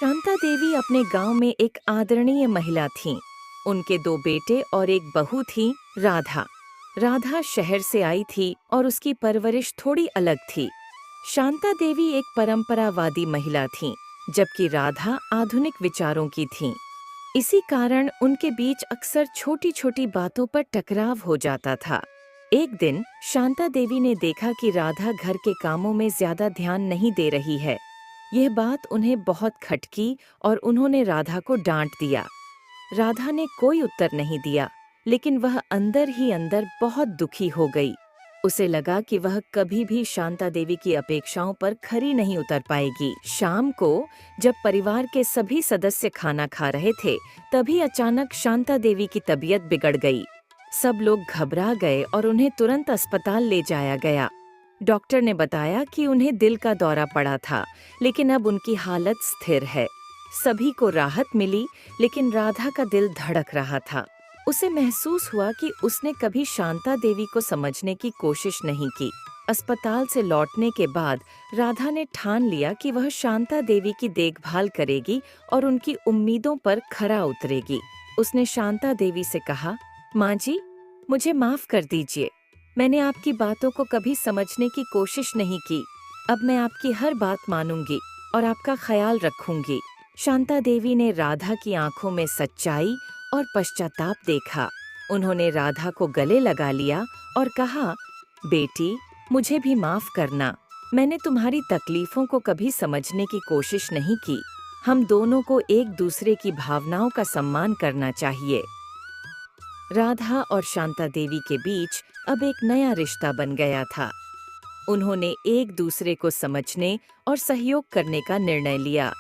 शांता देवी अपने गांव में एक आदरणीय महिला थीं। उनके दो बेटे और एक बहू थी, राधा। राधा शहर से आई थी और उसकी परवरिश थोड़ी अलग थी। शांता देवी एक परंपरावादी महिला थीं, जबकि राधा आधुनिक विचारों की थीं। इसी कारण उनके बीच अक्सर छोटी छोटी बातों पर टकराव हो जाता था। एक दिन शांता देवी ने देखा कि राधा घर के कामों में ज्यादा ध्यान नहीं दे रही है। यह बात उन्हें बहुत खटकी और उन्होंने राधा को डांट दिया। राधा ने कोई उत्तर नहीं दिया, लेकिन वह अंदर ही अंदर बहुत दुखी हो गई। उसे लगा कि वह कभी भी शांता देवी की अपेक्षाओं पर खरी नहीं उतर पाएगी। शाम को जब परिवार के सभी सदस्य खाना खा रहे थे, तभी अचानक शांता देवी की तबीयत बिगड़ गई। सब लोग घबरा गए और उन्हें तुरंत अस्पताल ले जाया गया। डॉक्टर ने बताया कि उन्हें दिल का दौरा पड़ा था, लेकिन अब उनकी हालत स्थिर है। सभी को राहत मिली, लेकिन राधा का दिल धड़क रहा था। उसे महसूस हुआ कि उसने कभी शांता देवी को समझने की कोशिश नहीं की। अस्पताल से लौटने के बाद राधा ने ठान लिया कि वह शांता देवी की देखभाल करेगी और उनकी उम्मीदों पर खरा उतरेगी। उसने शांता देवी से कहा, माँ जी, मुझे माफ कर दीजिए। मैंने आपकी बातों को कभी समझने की कोशिश नहीं की। अब मैं आपकी हर बात मानूंगी और आपका ख्याल रखूंगी। शांता देवी ने राधा की आंखों में सच्चाई और पश्चाताप देखा। उन्होंने राधा को गले लगा लिया और कहा, बेटी, मुझे भी माफ करना। मैंने तुम्हारी तकलीफों को कभी समझने की कोशिश नहीं की। हम दोनों को एक दूसरे की भावनाओं का सम्मान करना चाहिए। राधा और शांता देवी के बीच अब एक नया रिश्ता बन गया था। उन्होंने एक दूसरे को समझने और सहयोग करने का निर्णय लिया।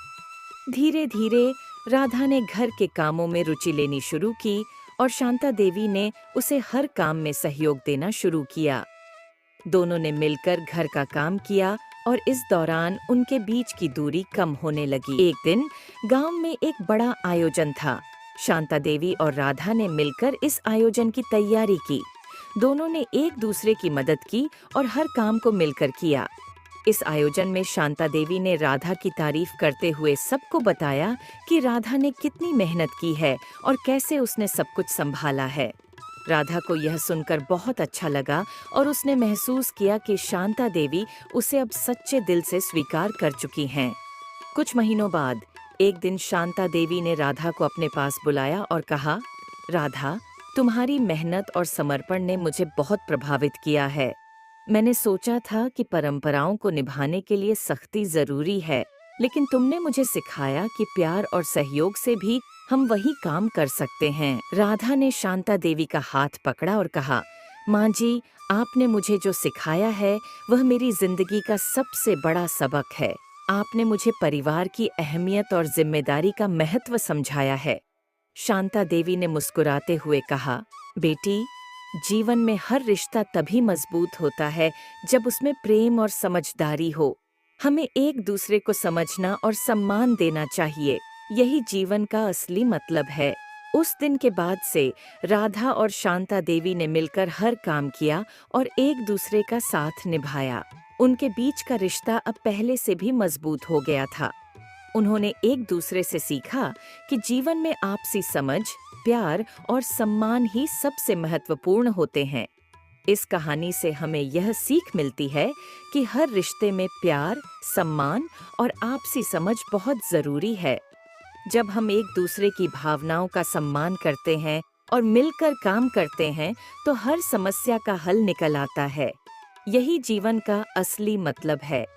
धीरे धीरे राधा ने घर के कामों में रुचि लेनी शुरू की और शांता देवी ने उसे हर काम में सहयोग देना शुरू किया। दोनों ने मिलकर घर का काम किया और इस दौरान उनके बीच की दूरी कम होने लगी। एक दिन गांव में एक बड़ा आयोजन था। शांता देवी और राधा ने मिलकर इस आयोजन की तैयारी की। दोनों ने एक दूसरे की मदद की और हर काम को मिलकर किया। इस आयोजन में शांता देवी ने राधा की तारीफ करते हुए सबको बताया कि राधा ने कितनी मेहनत की है और कैसे उसने सब कुछ संभाला है। राधा को यह सुनकर बहुत अच्छा लगा और उसने महसूस किया कि शांता देवी उसे अब सच्चे दिल से स्वीकार कर चुकी हैं। कुछ महीनों बाद एक दिन शांता देवी ने राधा को अपने पास बुलाया और कहा, राधा, तुम्हारी मेहनत और समर्पण ने मुझे बहुत प्रभावित किया है। मैंने सोचा था कि परंपराओं को निभाने के लिए सख्ती जरूरी है, लेकिन तुमने मुझे सिखाया कि प्यार और सहयोग से भी हम वही काम कर सकते हैं। राधा ने शांता देवी का हाथ पकड़ा और कहा, माँ जी, आपने मुझे जो सिखाया है वह मेरी जिंदगी का सबसे बड़ा सबक है। आपने मुझे परिवार की अहमियत और जिम्मेदारी का महत्व समझाया है। शांता देवी ने मुस्कुराते हुए कहा, बेटी, जीवन में हर रिश्ता तभी मजबूत होता है जब उसमें प्रेम और समझदारी हो। हमें एक दूसरे को समझना और सम्मान देना चाहिए। यही जीवन का असली मतलब है। उस दिन के बाद से राधा और शांता देवी ने मिलकर हर काम किया और एक दूसरे का साथ निभाया। उनके बीच का रिश्ता अब पहले से भी मजबूत हो गया था। उन्होंने एक दूसरे से सीखा कि जीवन में आपसी समझ, प्यार और सम्मान ही सबसे महत्वपूर्ण होते हैं। इस कहानी से हमें यह सीख मिलती है कि हर रिश्ते में प्यार, सम्मान और आपसी समझ बहुत जरूरी है। जब हम एक दूसरे की भावनाओं का सम्मान करते हैं और मिलकर काम करते हैं, तो हर समस्या का हल निकल आता है। यही जीवन का असली मतलब है।